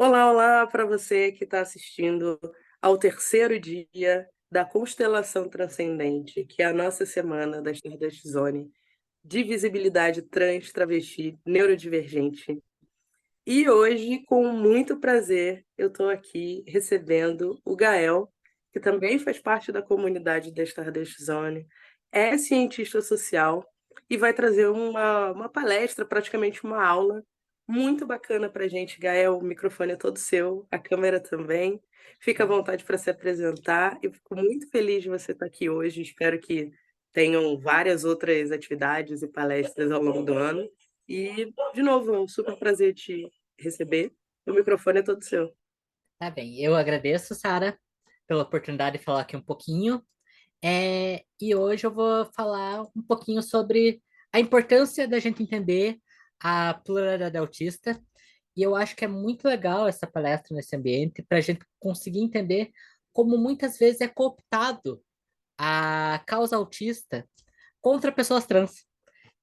Olá, olá para você que está assistindo ao terceiro dia da Constelação Transcendente, que é a nossa semana da Stardust Zone de visibilidade trans, travesti, neurodivergente. E hoje, com muito prazer, eu estou aqui recebendo o Gael, que também faz parte da comunidade da Stardust Zone, é cientista social e vai trazer uma palestra, praticamente uma aula, muito bacana para a gente. Gael, o microfone é todo seu, a câmera também. Fica à vontade para se apresentar. Eu fico muito feliz de você estar aqui hoje. Espero que tenham várias outras atividades e palestras ao longo do ano. E, de novo, é um super prazer te receber. O microfone é todo seu. Tá bem, eu agradeço, Sara, pela oportunidade de falar aqui um pouquinho. E hoje eu vou falar um pouquinho sobre a importância da gente entender a pluralidade autista. E eu acho que é muito legal essa palestra nesse ambiente para a gente conseguir entender como muitas vezes é cooptado a causa autista contra pessoas trans.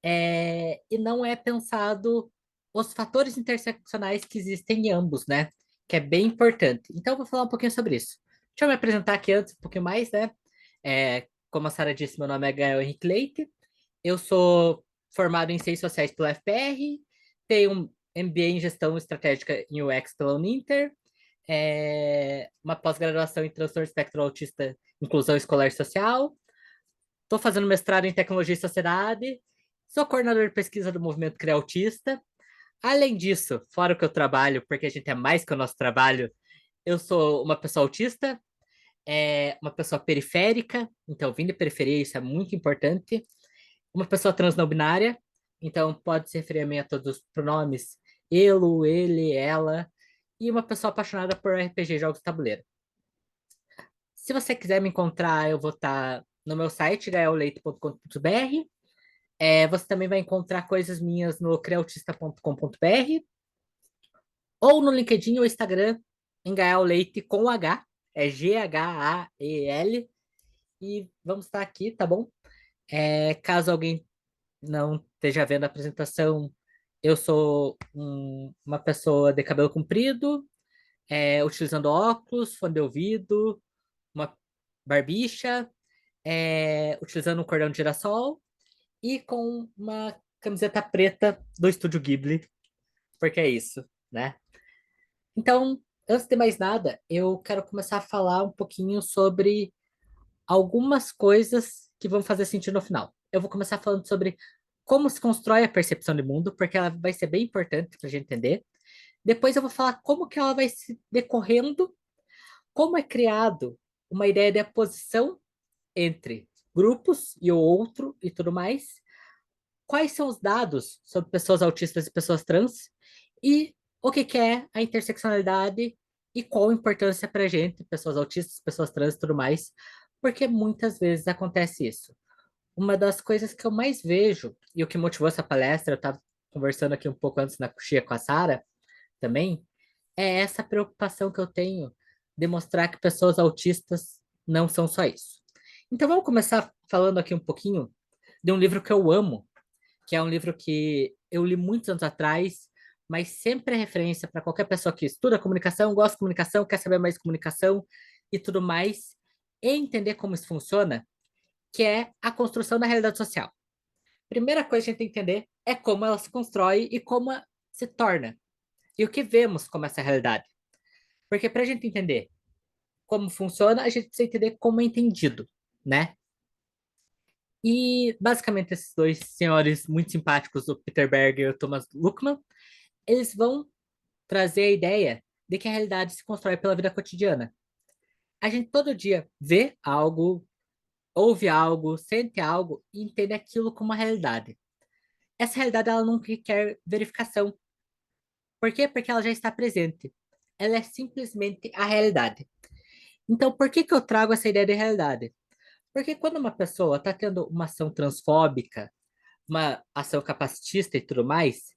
E não é pensado os fatores interseccionais que existem em ambos, né? Que é bem importante. Então, eu vou falar um pouquinho sobre isso. Deixa eu me apresentar aqui antes um pouquinho mais, né? Como a Sara disse, meu nome é Gael Henrique Leite. Eu sou formado em Ciências Sociais pela FPR, tenho um MBA em Gestão Estratégica em UX pela Uninter, uma pós-graduação em Transtorno Espectro Autista, Inclusão Escolar e Social. Estou fazendo mestrado em Tecnologia e Sociedade. Sou coordenador de pesquisa do Movimento CRIA Autista. Além disso, fora o que eu trabalho, porque a gente é mais que o nosso trabalho, eu sou uma pessoa autista, uma pessoa periférica, então vim de periferia, isso é muito importante. Uma pessoa trans não binária, então pode se referir a mim a todos os pronomes ele, ela. E uma pessoa apaixonada por RPG, jogos de tabuleiro. Se você quiser me encontrar, eu vou estar no meu site, gaelleite.com.br. Você também vai encontrar coisas minhas no creautista.com.br ou no LinkedIn ou Instagram, em Gael Leite com H, é Ghael. E vamos estar aqui, tá bom? Caso alguém não esteja vendo a apresentação, eu sou uma pessoa de cabelo comprido, utilizando óculos, fone de ouvido, uma barbicha, utilizando um cordão de girassol e com uma camiseta preta do Estúdio Ghibli, porque é isso, né? Então, antes de mais nada, eu quero começar a falar um pouquinho sobre algumas coisas que vão fazer sentido no final. Eu vou começar falando sobre como se constrói a percepção de mundo, porque ela vai ser bem importante para a gente entender. Depois eu vou falar como que ela vai se decorrendo, como é criado uma ideia de oposição entre grupos e o outro e tudo mais. Quais são os dados sobre pessoas autistas e pessoas trans e o que que é a interseccionalidade e qual a importância para a gente, pessoas autistas, pessoas trans e tudo mais, porque muitas vezes acontece isso. Uma das coisas que eu mais vejo, e o que motivou essa palestra, eu estava conversando aqui um pouco antes na coxinha com a Sara também, é essa preocupação que eu tenho de mostrar que pessoas autistas não são só isso. Então vamos começar falando aqui um pouquinho de um livro que eu amo, que é um livro que eu li muitos anos atrás, mas sempre é referência para qualquer pessoa que estuda comunicação, gosta de comunicação, quer saber mais de comunicação e tudo mais, e entender como isso funciona, que é a construção da realidade social. Primeira coisa que a gente tem que entender é como ela se constrói e como ela se torna, e o que vemos como essa realidade. Porque para a gente entender como funciona, a gente precisa entender como é entendido, né? E basicamente esses dois senhores muito simpáticos, o Peter Berger e o Thomas Luckmann, eles vão trazer a ideia de que a realidade se constrói pela vida cotidiana. A gente todo dia vê algo, ouve algo, sente algo e entende aquilo como uma realidade. Essa realidade ela não requer verificação. Por quê? Porque ela já está presente. Ela é simplesmente a realidade. Então, por que que eu trago essa ideia de realidade? Porque quando uma pessoa está tendo uma ação transfóbica, uma ação capacitista e tudo mais,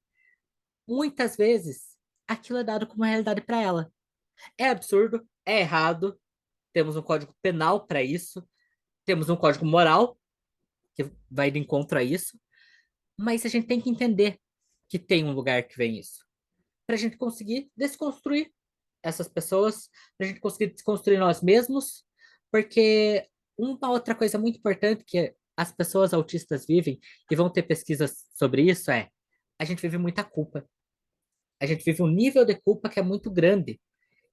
muitas vezes aquilo é dado como uma realidade para ela. É absurdo, é errado, temos um código penal para isso, temos um código moral que vai de encontro a isso, mas a gente tem que entender que tem um lugar que vem isso, para a gente conseguir desconstruir. essas pessoas, para a gente conseguir desconstruir nós mesmos, porque uma outra coisa muito importante que as pessoas autistas vivem, e vão ter pesquisas sobre isso, é a gente vive muita culpa. A gente vive um nível de culpa que é muito grande.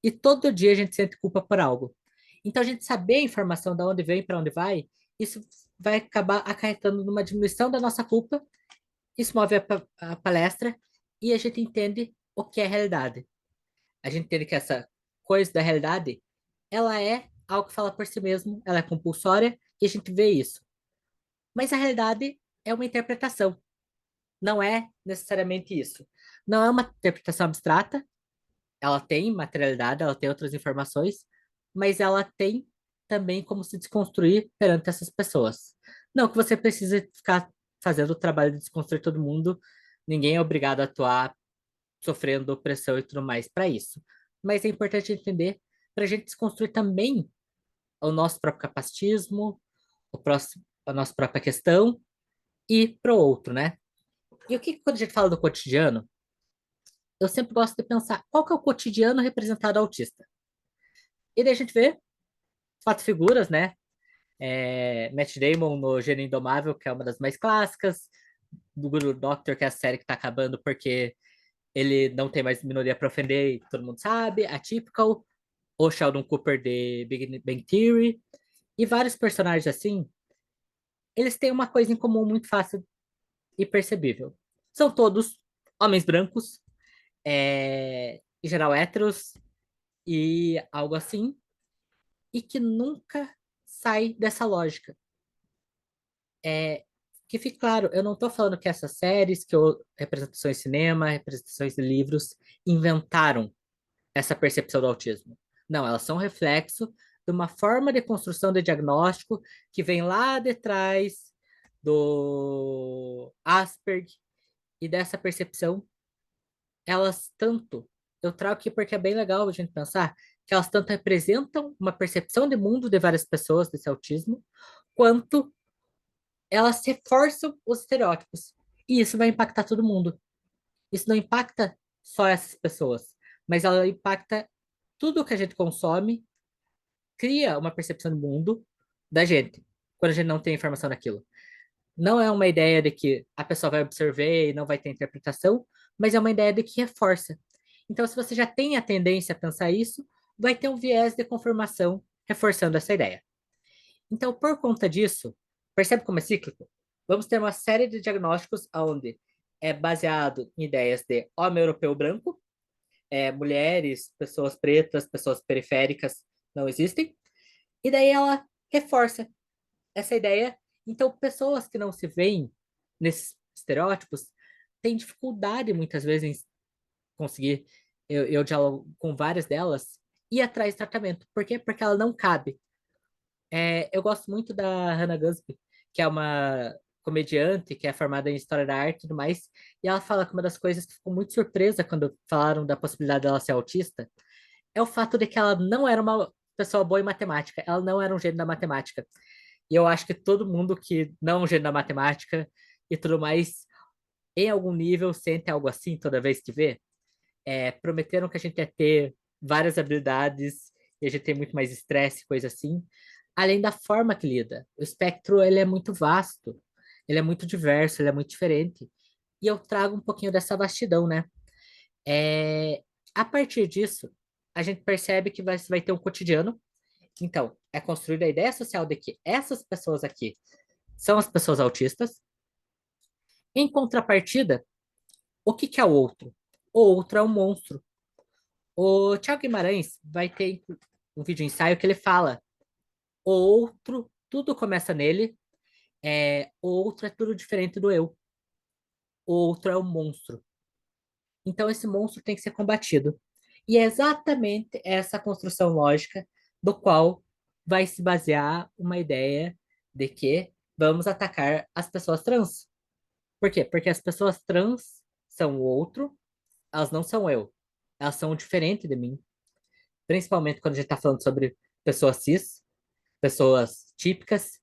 E todo dia a gente sente culpa por algo. Então, a gente saber a informação de onde vem para onde vai, isso vai acabar acarretando numa diminuição da nossa culpa. Isso move a palestra e a gente entende o que é realidade. A gente entende que essa coisa da realidade, ela é algo que fala por si mesmo, ela é compulsória e a gente vê isso. Mas a realidade é uma interpretação, não é necessariamente isso. Não é uma interpretação abstrata, ela tem materialidade, ela tem outras informações, mas ela tem também como se desconstruir perante essas pessoas. Não que você precise ficar fazendo o trabalho de desconstruir todo mundo, ninguém é obrigado a atuar sofrendo opressão e tudo mais para isso. Mas é importante entender para a gente desconstruir também o nosso próprio capacitismo, a nossa própria questão e pro outro, né? E o que, quando a gente fala do cotidiano, eu sempre gosto de pensar qual que é o cotidiano representado autista. E daí a gente vê quatro figuras, né? Matt Damon no Gênio Indomável, que é uma das mais clássicas, do Guru Doctor, que é a série que tá acabando porque ele não tem mais minoria para ofender, e todo mundo sabe, Atypical, o Sheldon Cooper de Big Bang Theory, e vários personagens assim, eles têm uma coisa em comum muito fácil e percebível. São todos homens brancos, em geral héteros, e algo assim, e que nunca sai dessa lógica. É, que fique claro, eu não estou falando que essas séries, representações de cinema, representações de livros, inventaram essa percepção do autismo. Não, elas são reflexo de uma forma de construção de diagnóstico que vem lá de trás do Asperger e dessa percepção, elas tanto, eu trago aqui porque é bem legal a gente pensar, que elas tanto representam uma percepção de mundo de várias pessoas desse autismo, quanto elas reforçam os estereótipos. E isso vai impactar todo mundo. Isso não impacta só essas pessoas, mas ela impacta tudo que a gente consome, cria uma percepção do mundo da gente, quando a gente não tem informação daquilo. Não é uma ideia de que a pessoa vai absorver e não vai ter interpretação, mas é uma ideia de que reforça. Então, se você já tem a tendência a pensar isso, vai ter um viés de confirmação reforçando essa ideia. Então, por conta disso, percebe como é cíclico? Vamos ter uma série de diagnósticos onde é baseado em ideias de homem europeu branco, mulheres, pessoas pretas, pessoas periféricas não existem, e daí ela reforça essa ideia. Então, pessoas que não se veem nesses estereótipos têm dificuldade muitas vezes em conseguir. Eu dialogo com várias delas ir atrás de tratamento. Por quê? Porque ela não cabe. Eu gosto muito da Hannah Gadsby, que é uma comediante que é formada em História da Arte e tudo mais, e ela fala que uma das coisas que ficou muito surpresa quando falaram da possibilidade dela ser autista é o fato de que ela não era uma pessoa boa em matemática, ela não era um gênio da matemática. E eu acho que todo mundo que não é um gênio da matemática e tudo mais, em algum nível, sente algo assim toda vez que vê. Prometeram que a gente ia ter várias habilidades e a gente tem muito mais estresse, coisa assim, além da forma que lida. O espectro, ele é muito vasto, ele é muito diverso, ele é muito diferente. E eu trago um pouquinho dessa vastidão, né? É, a partir disso, a gente percebe que vai ter um cotidiano. Então, é construída a ideia social de que essas pessoas aqui são as pessoas autistas. Em contrapartida, o que que é o outro? O outro é um monstro. O Thiago Guimarães vai ter um vídeo ensaio que ele fala: o outro, tudo começa nele, o outro é tudo diferente do eu. O outro é um monstro. Então esse monstro tem que ser combatido. E é exatamente essa construção lógica do qual vai se basear uma ideia de que vamos atacar as pessoas trans. Por quê? Porque as pessoas trans são o outro, elas não são eu. Elas são diferente de mim. Principalmente quando a gente está falando sobre pessoas cis, pessoas típicas.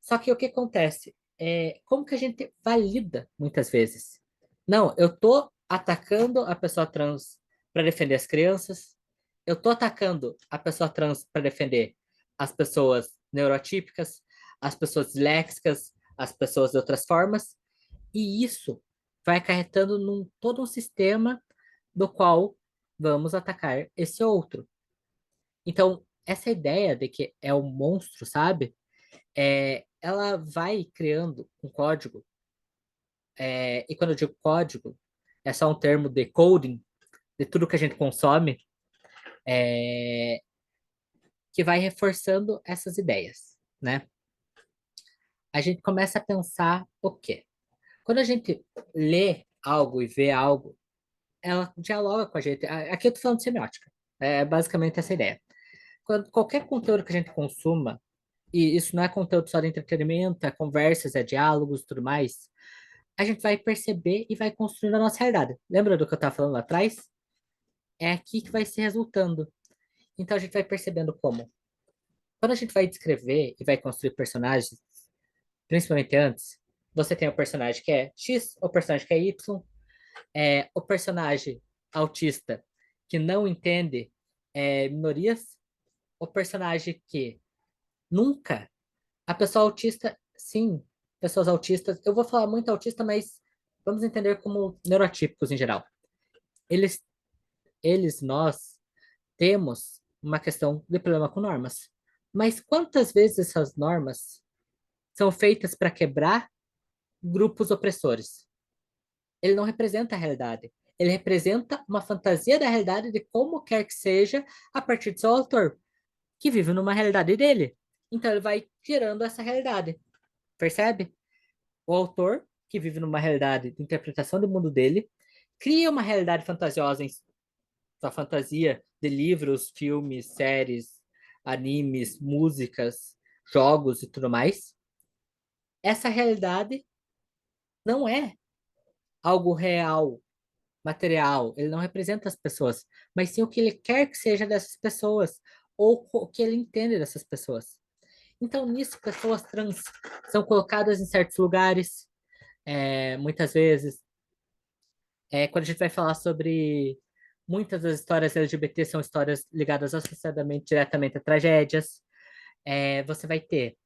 Só que o que acontece? Como que a gente valida muitas vezes? Não, eu tô atacando a pessoa trans para defender as crianças. eu tô atacando a pessoa trans para defender as pessoas neurotípicas, as pessoas disléxicas, as pessoas de outras formas, e isso vai acarretando num todo um sistema do qual vamos atacar esse outro. Então, essa ideia de que é um monstro, sabe? Ela vai criando um código, e quando eu digo código, é só um termo de coding, de tudo que a gente consome, é, que vai reforçando essas ideias, né? A gente começa a pensar o quê? Quando a gente lê algo e vê algo, ela dialoga com a gente. Aqui eu tô falando de semiótica. É basicamente essa ideia. Quando qualquer conteúdo que a gente consuma, e isso não é conteúdo só de entretenimento, é conversas, é diálogos, tudo mais, a gente vai perceber e vai construindo a nossa realidade. Lembra do que eu estava falando lá atrás? É aqui que vai se resultando. Então a gente vai percebendo como. Quando a gente vai descrever e vai construir personagens, principalmente antes, você tem o personagem que é X, o personagem que é Y, o personagem autista que não entende minorias, o personagem que nunca. A pessoa autista, sim, pessoas autistas, eu vou falar muito autista, mas vamos entender como neurotípicos em geral. Eles, nós, temos uma questão de problema com normas. Mas quantas vezes essas normas são feitas para quebrar grupos opressores? Ele não representa a realidade. Ele representa uma fantasia da realidade de como quer que seja a partir do seu autor, que vive numa realidade dele. Então ele vai gerando essa realidade, percebe? O autor, que vive numa realidade de interpretação do mundo dele, cria uma realidade fantasiosa em sua fantasia de livros, filmes, séries, animes, músicas, jogos e tudo mais. Essa realidade não é algo real, material, ele não representa as pessoas, mas sim o que ele quer que seja dessas pessoas, ou o que ele entende dessas pessoas. Então, nisso, pessoas trans são colocadas em certos lugares, muitas vezes. Quando a gente vai falar sobre muitas das histórias LGBT são histórias ligadas associadamente diretamente a tragédias, você vai ter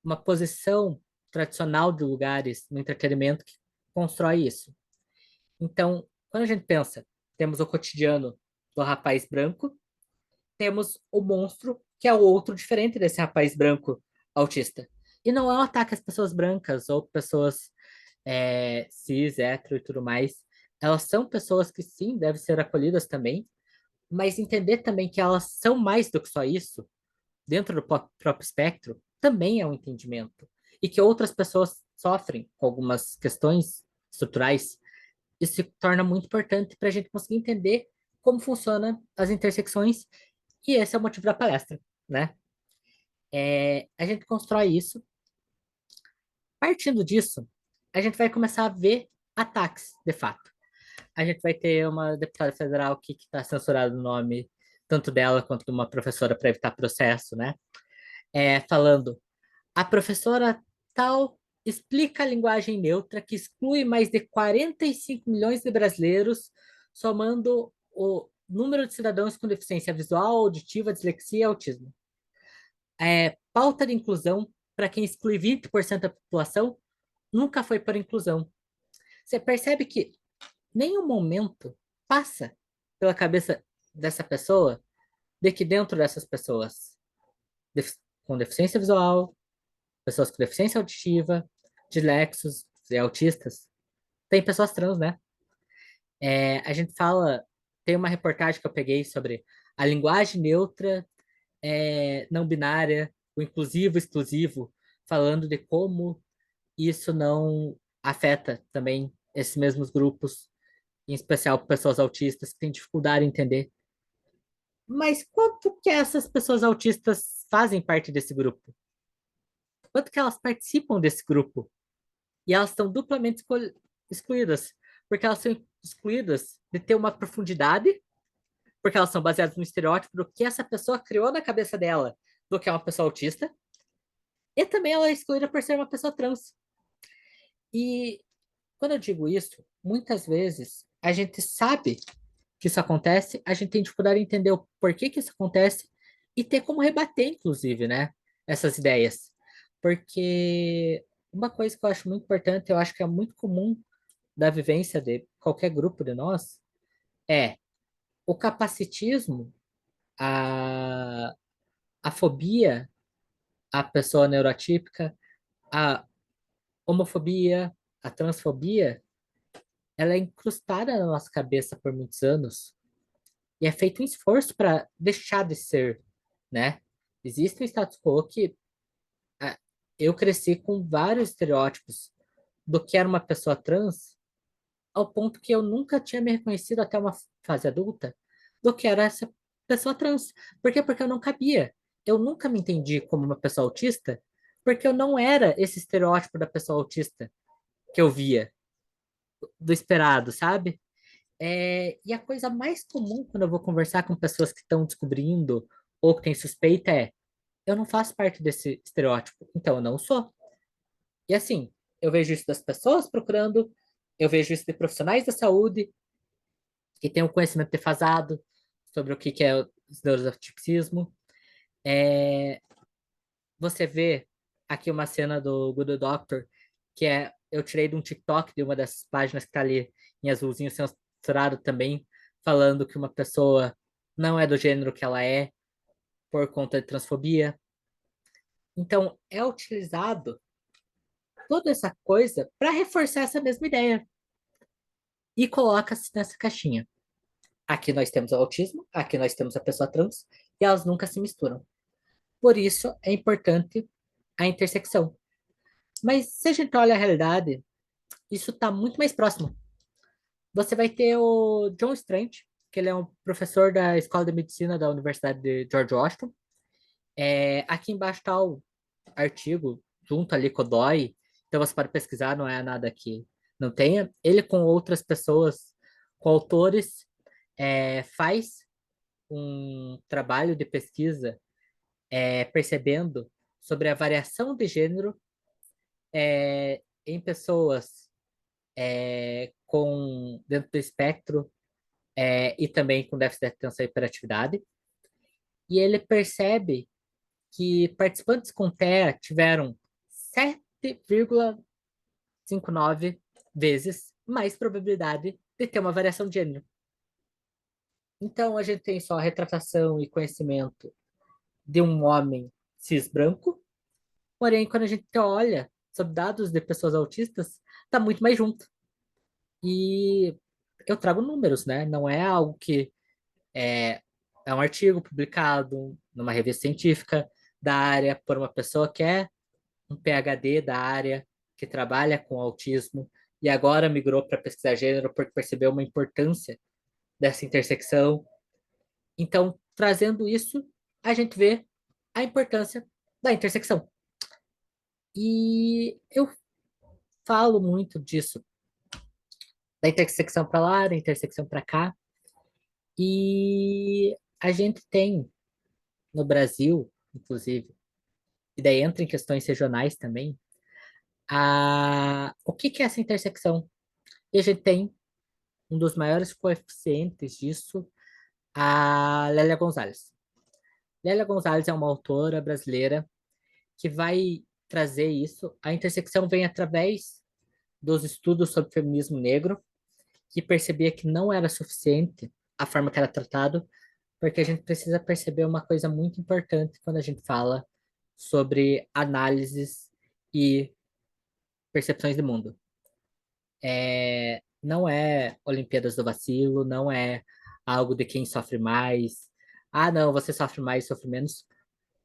uma posição tradicional de lugares no entretenimento que constrói isso. Então, quando a gente pensa, temos o cotidiano do rapaz branco, temos o monstro, que é o outro diferente desse rapaz branco autista. E não é um ataque às pessoas brancas ou pessoas cis, hétero e tudo mais. Elas são pessoas que sim, devem ser acolhidas também, mas entender também que elas são mais do que só isso, dentro do próprio espectro, também é um entendimento. E que outras pessoas sofrem com algumas questões estruturais. Isso se torna muito importante para a gente conseguir entender como funcionam as intersecções, e esse é o motivo da palestra, né? A gente constrói isso. Partindo disso, a gente vai começar a ver ataques, de fato. A gente vai ter uma deputada federal que está censurado o nome tanto dela quanto de uma professora para evitar processo, né? Falando, a professora tal explica a linguagem neutra que exclui mais de 45 milhões de brasileiros, somando o número de cidadãos com deficiência visual, auditiva, dislexia e autismo. Pauta de inclusão para quem exclui 20% da população nunca foi por inclusão. Você percebe que nenhum momento passa pela cabeça dessa pessoa de que dentro dessas pessoas com deficiência visual, pessoas com deficiência auditiva, dislexos e autistas, tem pessoas trans, né? A gente fala, tem uma reportagem que eu peguei sobre a linguagem neutra, não binária, o inclusivo, exclusivo, falando de como isso não afeta também esses mesmos grupos, em especial pessoas autistas que têm dificuldade em entender. Mas quanto que essas pessoas autistas fazem parte desse grupo? Quanto que elas participam desse grupo? E elas estão duplamente excluídas, porque elas são excluídas de ter uma profundidade, porque elas são baseadas no estereótipo do que essa pessoa criou na cabeça dela, do que é uma pessoa autista, e também ela é excluída por ser uma pessoa trans. E quando eu digo isso, muitas vezes a gente sabe que isso acontece, a gente tem dificuldade em entender o porquê que isso acontece e ter como rebater, inclusive, né, essas ideias. Porque uma coisa que eu acho muito importante, eu acho que é muito comum da vivência de qualquer grupo de nós, é o capacitismo, a, a fobia, a pessoa neurotípica, a homofobia, a transfobia, ela é incrustada na nossa cabeça por muitos anos e é feito um esforço para deixar de ser, né? Existe um status quo que ah, eu cresci com vários estereótipos do que era uma pessoa trans, ao ponto que eu nunca tinha me reconhecido até uma fase adulta do que era essa pessoa trans. Por quê? Porque eu não cabia. Eu nunca me entendi como uma pessoa autista, porque eu não era esse estereótipo da pessoa autista que eu via, do esperado, sabe? E a coisa mais comum quando eu vou conversar com pessoas que estão descobrindo ou que têm suspeita é: eu não faço parte desse estereótipo, então eu não sou. E assim, eu vejo isso das pessoas procurando, eu vejo isso de profissionais da saúde que têm um conhecimento defasado sobre o que é o neurotipicismo. É, você vê aqui uma cena do Good Doctor, que é, eu tirei de um TikTok de uma dessas páginas que está ali em azulzinho censurado também, falando que uma pessoa não é do gênero que ela é por conta de transfobia. Então, é utilizado toda essa coisa para reforçar essa mesma ideia e coloca-se nessa caixinha. Aqui nós temos o autismo, aqui nós temos a pessoa trans, e elas nunca se misturam. Por isso é importante a intersecção. Mas se a gente olha a realidade, isso está muito mais próximo. Você vai ter o John Strange, que ele é um professor da Escola de Medicina da Universidade de George Washington. Aqui embaixo está o artigo, junto ali com o DOI, então você pode pesquisar, não é nada que não tenha. Ele com outras pessoas, com autores, faz um trabalho de pesquisa percebendo sobre a variação de gênero em pessoas com dentro do espectro e também com déficit de atenção e hiperatividade. E ele percebe que participantes com TEA tiveram 7,59 vezes mais probabilidade de ter uma variação de gênero. Então, a gente tem só a retratação e conhecimento de um homem cis branco, porém, quando a gente olha sobre dados de pessoas autistas, está muito mais junto. E eu trago números, né? Não é algo que é, é um artigo publicado numa revista científica da área por uma pessoa que é um PhD da área, que trabalha com autismo e agora migrou para pesquisar gênero porque percebeu uma importância dessa intersecção. Então, trazendo isso, a gente vê a importância da intersecção. E eu falo muito disso, da intersecção para lá, da intersecção para cá. E a gente tem no Brasil, inclusive, e daí entra em questões regionais também, o que é essa intersecção? E a gente tem um dos maiores coeficientes disso, a Lélia Gonzalez. Lélia Gonzalez é uma autora brasileira que vai trazer isso. A intersecção vem através dos estudos sobre feminismo negro, que percebia que não era suficiente a forma que era tratado, porque a gente precisa perceber uma coisa muito importante quando a gente fala sobre análises e percepções de mundo. Não é Olimpíadas do Vacilo, não é algo de quem sofre mais. Ah, não, você sofre mais, sofre menos.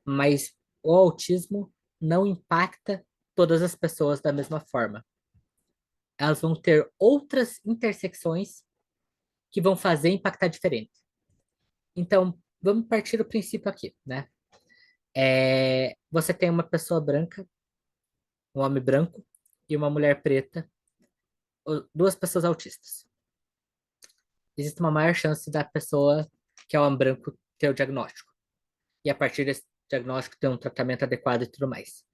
Mas o autismo não impacta todas as pessoas da mesma forma. Elas vão ter outras intersecções que vão fazer impactar diferente. Então, vamos partir do princípio aqui, né? Você tem uma pessoa branca, um homem branco e uma mulher preta, duas pessoas autistas. Existe uma maior chance da pessoa que é o homem branco ter o diagnóstico. E a partir desse diagnóstico ter um tratamento adequado e tudo mais.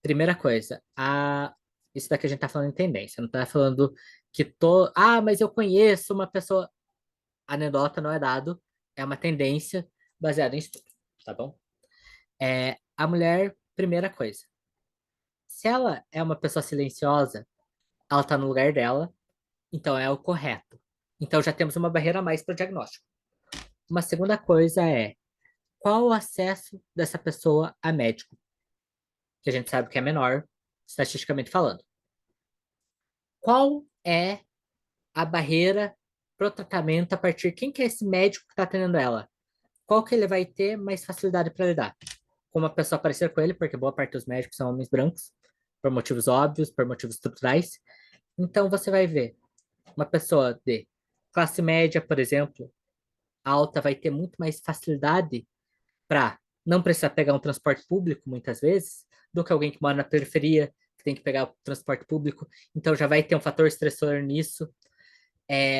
Primeira coisa, isso daqui a gente tá falando em tendência, não tá falando que mas eu conheço uma pessoa. anedota, não é dado, é uma tendência baseada em estudo, tá bom? A mulher, primeira coisa, se ela é uma pessoa silenciosa, ela tá no lugar dela, então é o correto. Então já temos uma barreira a mais para o diagnóstico. Uma segunda coisa é qual o acesso dessa pessoa a médico, que a gente sabe que é menor, estatisticamente falando. Qual é a barreira pro tratamento a partir de quem que é esse médico que está atendendo ela? Qual que ele vai ter mais facilidade para lidar? Com uma pessoa parecida com ele, porque boa parte dos médicos são homens brancos, por motivos óbvios, por motivos estruturais. Então você vai ver uma pessoa de classe média, por exemplo, alta, vai ter muito mais facilidade para não precisar pegar um transporte público, muitas vezes, do que alguém que mora na periferia, que tem que pegar o transporte público. Então já vai ter um fator estressor nisso.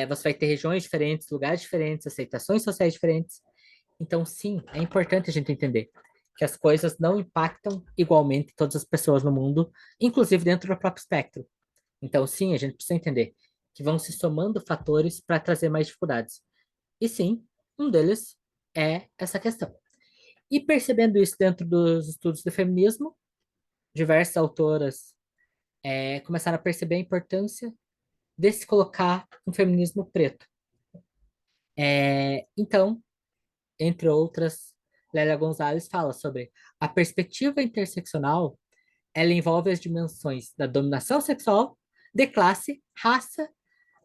Você vai ter regiões diferentes, lugares diferentes, aceitações sociais diferentes. Então, sim, é importante a gente entender que as coisas não impactam igualmente todas as pessoas no mundo, inclusive dentro do próprio espectro. Então, sim, a gente precisa entender que vão se somando fatores para trazer mais dificuldades. E sim, um deles é essa questão. E percebendo isso dentro dos estudos do feminismo, diversas autoras começaram a perceber a importância de se colocar um feminismo preto. Então, entre outras, Lélia Gonzalez fala sobre a perspectiva interseccional, ela envolve as dimensões da dominação sexual, de classe, raça,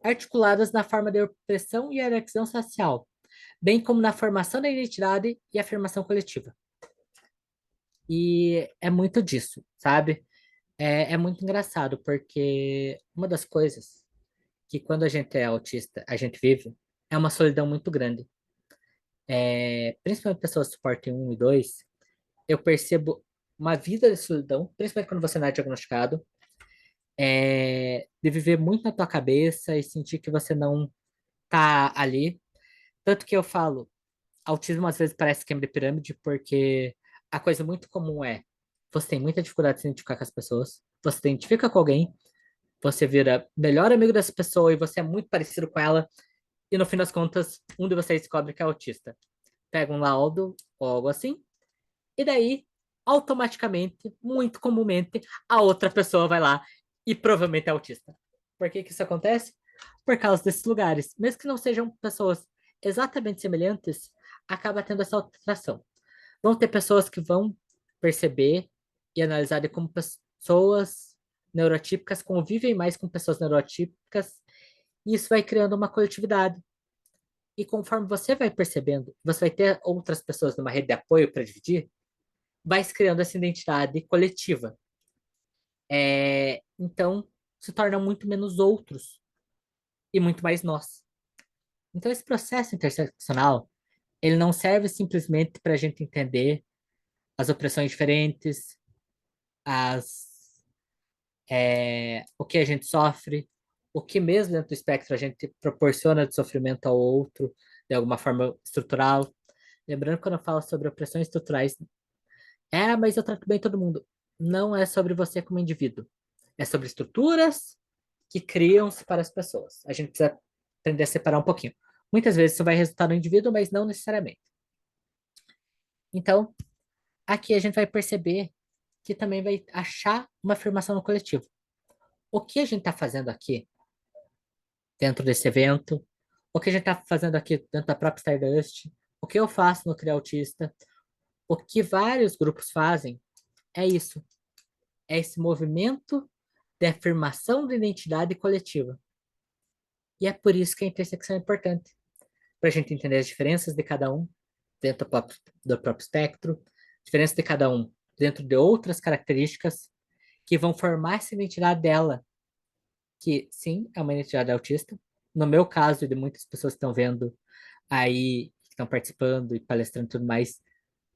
articuladas na forma de opressão e hierarquização social, bem como na formação da identidade e afirmação coletiva. E é muito disso, sabe? É muito engraçado, porque uma das coisas que quando a gente é autista, a gente vive, é uma solidão muito grande. Principalmente pessoas de suporte 1 e 2, eu percebo uma vida de solidão, principalmente quando você não é diagnosticado, de viver muito na tua cabeça e sentir que você não tá ali. Tanto que eu falo, autismo às vezes parece esquema de pirâmide, porque a coisa muito comum é, você tem muita dificuldade de se identificar com as pessoas, você se identifica com alguém, você vira melhor amigo dessa pessoa e você é muito parecido com ela, e no fim das contas, um de vocês descobre que é autista. Pega um laudo ou algo assim, e daí, automaticamente, muito comumente, a outra pessoa vai lá e provavelmente é autista. Por que que isso acontece? Por causa desses lugares. Mesmo que não sejam pessoas exatamente semelhantes, acaba tendo essa alteração. Vão ter pessoas que vão perceber e analisar de como pessoas neurotípicas convivem mais com pessoas neurotípicas, e isso vai criando uma coletividade. E conforme você vai percebendo, você vai ter outras pessoas numa rede de apoio para dividir, vai se criando essa identidade coletiva. Então, se torna muito menos outros e muito mais nós. Então, esse processo interseccional, ele não serve simplesmente para a gente entender as opressões diferentes, o que a gente sofre, o que mesmo dentro do espectro a gente proporciona de sofrimento ao outro, de alguma forma estrutural. Lembrando que quando eu falo sobre opressões estruturais, mas eu trato bem todo mundo. Não é sobre você como indivíduo. É sobre estruturas que criam-se para as pessoas. A gente precisa aprender a separar um pouquinho. Muitas vezes isso vai resultar no indivíduo, mas não necessariamente. Então, aqui a gente vai perceber que também vai achar uma afirmação no coletivo. O que a gente está fazendo aqui, dentro desse evento, o que a gente está fazendo aqui dentro da própria Stardust, o que eu faço no Cria Autista, o que vários grupos fazem, é isso. É esse movimento de afirmação da identidade coletiva. E é por isso que a intersecção é importante, para a gente entender as diferenças de cada um dentro do próprio espectro, diferença de cada um dentro de outras características que vão formar essa identidade dela, que sim, é uma identidade autista. No meu caso, e de muitas pessoas que estão vendo aí, que estão participando e palestrando e tudo mais,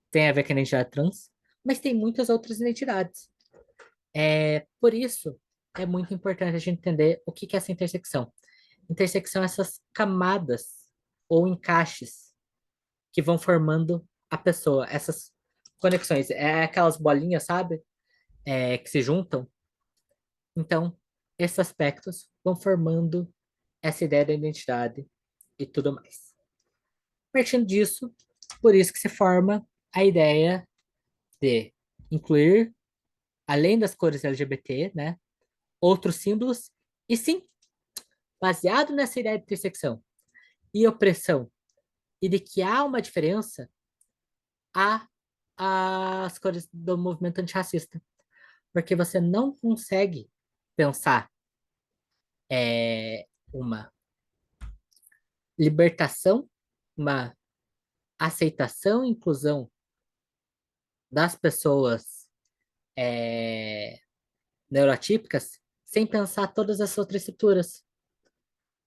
tem a ver com a identidade trans, mas tem muitas outras identidades. Por isso, é muito importante a gente entender o que que é essa intersecção. Intersecção é essas camadas ou encaixes que vão formando a pessoa, essas conexões. É aquelas bolinhas, sabe? Que se juntam. Então, esses aspectos vão formando essa ideia da identidade e tudo mais. Partindo disso, por isso que se forma a ideia de incluir, além das cores LGBT, né, outros símbolos, e sim, baseado nessa ideia de intersecção e opressão, e de que há uma diferença, há as cores do movimento antirracista. Porque você não consegue pensar uma libertação, uma aceitação e inclusão das pessoas é, neurotípicas sem pensar todas as outras estruturas.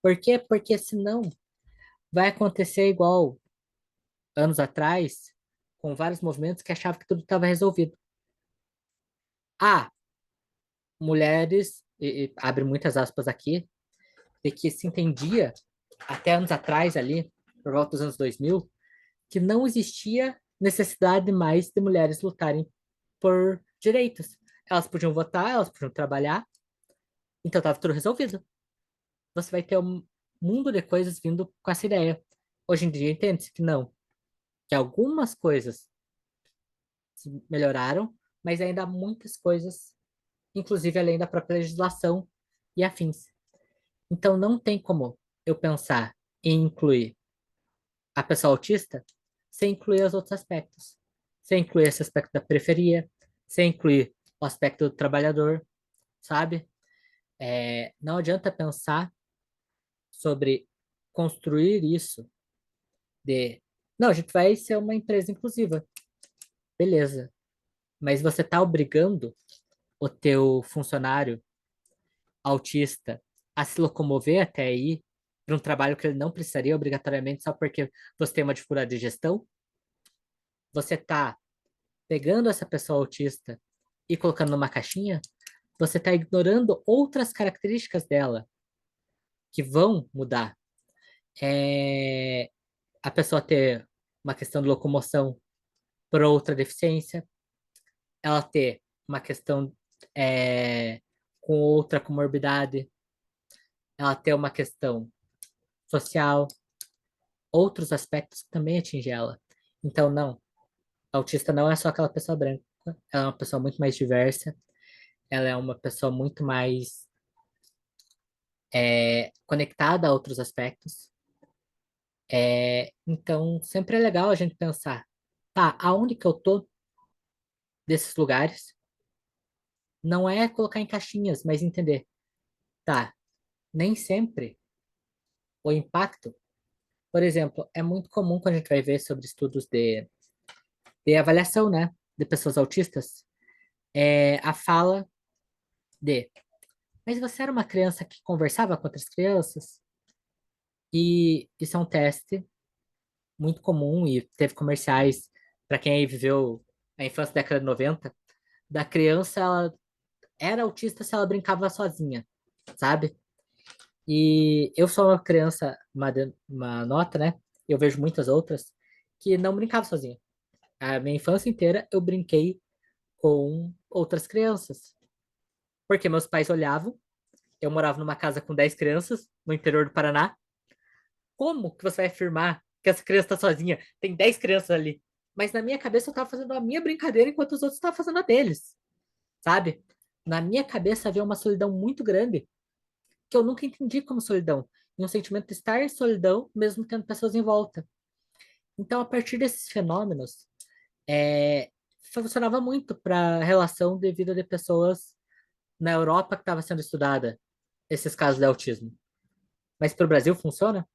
Por quê? Porque senão vai acontecer igual anos atrás, com vários movimentos que achavam que tudo estava resolvido. Ah, mulheres, e abre muitas aspas aqui, de que se entendia até anos atrás ali, por volta dos anos 2000, que não existia necessidade mais de mulheres lutarem por direitos. Elas podiam votar, elas podiam trabalhar, então estava tudo resolvido. Você vai ter um mundo de coisas vindo com essa ideia. Hoje em dia entende-se que não, que algumas coisas se melhoraram, mas ainda há muitas coisas, inclusive além da própria legislação e afins. Então não tem como eu pensar em incluir a pessoa autista sem incluir os outros aspectos. Sem incluir esse aspecto da periferia, sem incluir o aspecto do trabalhador, sabe? Não adianta pensar sobre construir isso de, não, a gente vai ser uma empresa inclusiva, beleza, mas você está obrigando o teu funcionário autista a se locomover até aí para um trabalho que ele não precisaria obrigatoriamente só porque você tem uma dificuldade de gestão? Você está pegando essa pessoa autista e colocando numa caixinha, você está ignorando outras características dela que vão mudar. É, a pessoa ter uma questão de locomoção por outra deficiência, ela ter uma questão é, com outra comorbidade, ela ter uma questão social, outros aspectos que também atingem ela. Então, não, autista não é só aquela pessoa branca, ela é uma pessoa muito mais diversa, ela é uma pessoa muito mais conectada a outros aspectos. Então, sempre é legal a gente pensar, tá, aonde que eu tô desses lugares? Não é colocar em caixinhas, mas entender, tá, nem sempre o impacto, por exemplo, é muito comum quando a gente vai ver sobre estudos de avaliação, né, de pessoas autistas, a fala de, mas você era uma criança que conversava com outras crianças? E isso é um teste muito comum e teve comerciais para quem aí viveu a infância da década de 90, da criança, ela era autista se ela brincava sozinha, sabe? E eu sou uma criança, uma nota, né? Eu vejo muitas outras que não brincavam sozinha. A minha infância inteira eu brinquei com outras crianças. Porque meus pais olhavam, eu morava numa casa com 10 crianças no interior do Paraná. Como que você vai afirmar que essa criança está sozinha? Tem 10 crianças ali. Mas na minha cabeça eu estava fazendo a minha brincadeira enquanto os outros estavam fazendo a deles, sabe? Na minha cabeça havia uma solidão muito grande que eu nunca entendi como solidão. E um sentimento de estar em solidão, mesmo tendo pessoas em volta. Então, a partir desses fenômenos, é, funcionava muito para a relação de vida de pessoas na Europa que estava sendo estudada, esses casos de autismo. Mas para o Brasil funciona?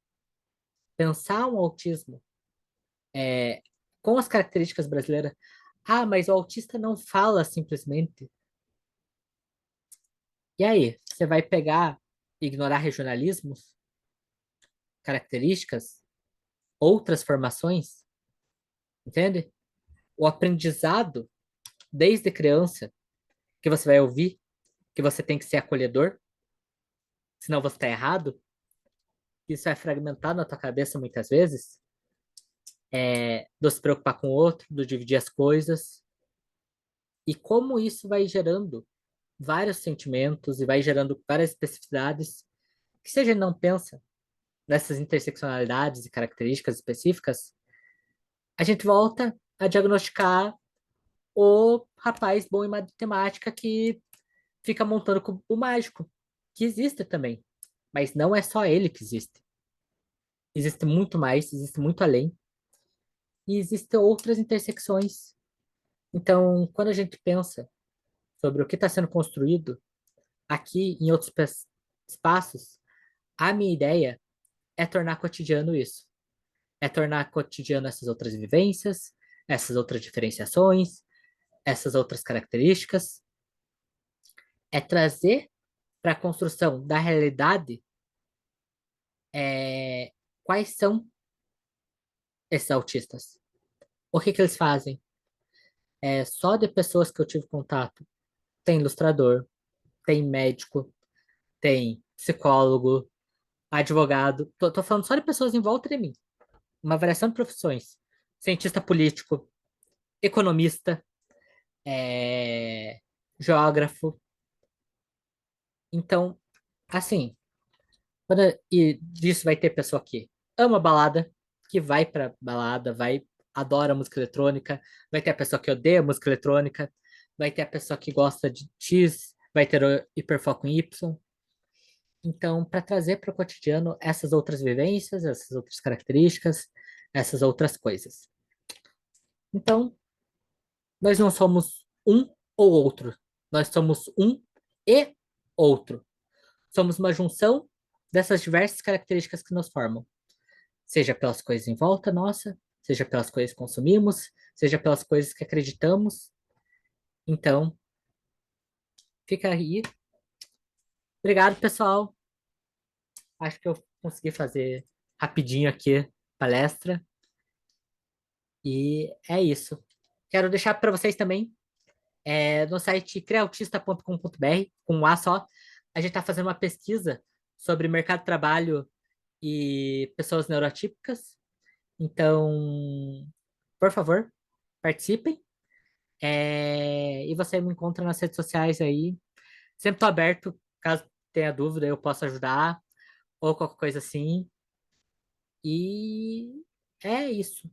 Pensar um autismo com as características brasileiras. Ah, mas o autista não fala simplesmente. E aí, você vai pegar e ignorar regionalismos, características, outras formações, entende? O aprendizado desde criança, que você vai ouvir, que você tem que ser acolhedor, senão você está errado, isso é fragmentado na tua cabeça muitas vezes, do se preocupar com o outro, do dividir as coisas, e como isso vai gerando vários sentimentos e vai gerando várias especificidades que se a gente não pensa, nessas interseccionalidades e características específicas, a gente volta a diagnosticar o rapaz bom em matemática que fica montando cubo mágico, que existe também. Mas não é só ele que existe. Existe muito mais, existe muito além. E existem outras intersecções. Então, quando a gente pensa sobre o que está sendo construído aqui em outros espaços, a minha ideia é tornar cotidiano isso. É tornar cotidiano essas outras vivências, essas outras diferenciações, essas outras características. É trazer para a construção da realidade quais são esses autistas. O que que eles fazem? Só de pessoas que eu tive contato. Tem ilustrador, tem médico, tem psicólogo, advogado. Tô falando só de pessoas em volta de mim. Uma variação de profissões. Cientista político, economista, é, geógrafo. Então, assim, e disso vai ter pessoa que ama balada, que vai pra balada, adora música eletrônica, vai ter a pessoa que odeia música eletrônica, vai ter a pessoa que gosta de X, vai ter o hiperfoco em Y. Então, para trazer para o cotidiano essas outras vivências, essas outras características, essas outras coisas. Então, nós não somos um ou outro, nós somos um e outro. Somos uma junção dessas diversas características que nos formam, seja pelas coisas em volta nossa, seja pelas coisas que consumimos, seja pelas coisas que acreditamos. Então, fica aí. Obrigado, pessoal. Acho que eu consegui fazer rapidinho aqui a palestra. E é isso. Quero deixar para vocês também, no site criautista.com.br, com um A só, a gente está fazendo uma pesquisa sobre mercado de trabalho e pessoas neurotípicas. Então, por favor, participem. E você me encontra nas redes sociais aí. Sempre estou aberto, caso tenha dúvida, eu posso ajudar, ou qualquer coisa assim. E é isso.